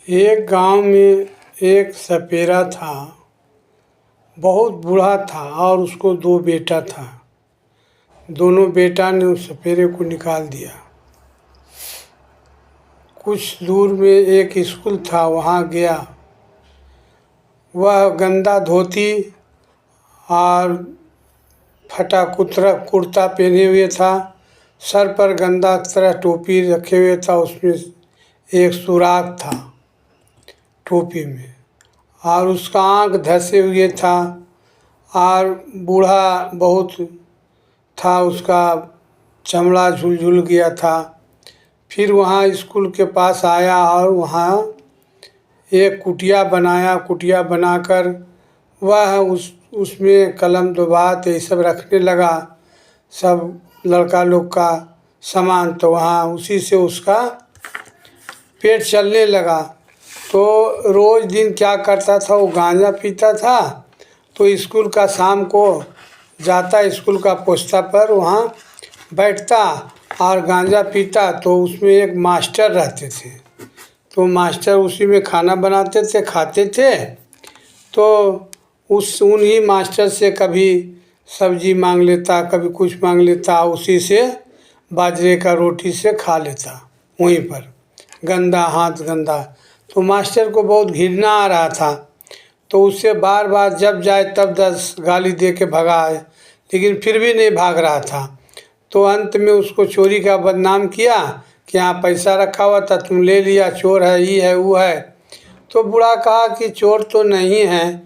एक गांव में एक सपेरा था। बहुत बूढ़ा था और उसको दो बेटा था। दोनों बेटा ने उस सपेरे को निकाल दिया। कुछ दूर में एक स्कूल था, वहाँ गया। वह गंदा धोती और फटा कुतरा कुर्ता पहने हुए था। सर पर गंदा तरह टोपी रखे हुए था, उसमें एक सुराख था टोपी में, और उसका आँख धंसे हुए था और बूढ़ा बहुत था, उसका चमड़ा झुलझुल गया था। फिर वहाँ स्कूल के पास आया और वहाँ एक कुटिया बनाया। कुटिया बनाकर वह उसमें कलम दौबात ये सब रखने लगा, सब लड़का लोग का सामान। तो वहाँ उसी से उसका पेट चलने लगा। तो रोज़ दिन क्या करता था, वो गांजा पीता था। तो स्कूल का शाम को जाता, स्कूल का पोस्ता पर वहाँ बैठता और गांजा पीता। तो उसमें एक मास्टर रहते थे, तो मास्टर उसी में खाना बनाते थे, खाते थे। तो उन्हीं मास्टर से कभी सब्जी मांग लेता, कभी कुछ मांग लेता, उसी से बाजरे का रोटी से खा लेता वहीं पर, गंदा हाथ गंदा। तो मास्टर को बहुत घृणा आ रहा था, तो उससे बार बार जब जाए तब 10 गाली दे के भगाए, लेकिन फिर भी नहीं भाग रहा था। तो अंत में उसको चोरी का बदनाम किया कि यहाँ पैसा रखा हुआ था, तुम ले लिया, चोर है, ये है वो है। तो बूढ़ा कहा कि चोर तो नहीं है,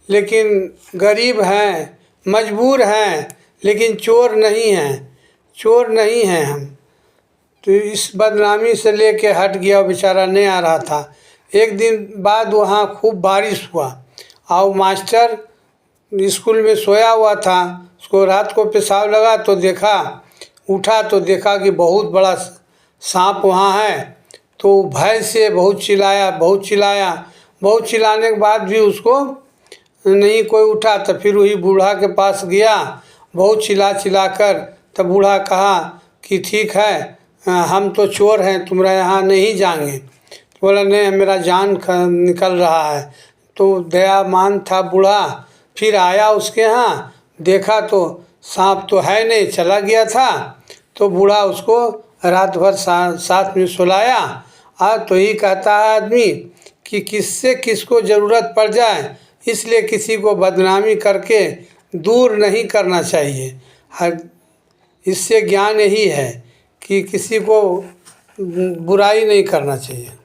लेकिन गरीब हैं, मजबूर हैं, लेकिन चोर नहीं हैं, चोर नहीं हैं हम। तो इस बदनामी से लेके हट गया, बेचारा नहीं आ रहा था। एक दिन बाद वहाँ खूब बारिश हुआ और मास्टर स्कूल में सोया हुआ था। उसको रात को पेशाब लगा तो देखा, उठा तो देखा कि बहुत बड़ा सांप वहाँ है। तो भय से बहुत चिल्लाया, बहुत चिल्लाया। बहुत चिल्लाने के बाद भी उसको नहीं कोई उठा। तो फिर वही बूढ़ा के पास गया, बहुत चिल्ला चिल्ला कर। तब बूढ़ा कहा कि ठीक है, हम तो चोर हैं, तुम्हारे यहाँ नहीं जाएंगे। तो बोला नहीं, मेरा जान निकल रहा है। तो दयामान था बूढ़ा। फिर आया उसके यहाँ, देखा तो सांप तो है नहीं, चला गया था। तो बूढ़ा उसको रात भर साथ में सुलाया। और तो ही कहता है आदमी कि किससे किसको ज़रूरत पड़ जाए, इसलिए किसी को बदनामी करके दूर नहीं करना चाहिए। हर इससे ज्ञान यही है कि किसी को बुराई नहीं करना चाहिए।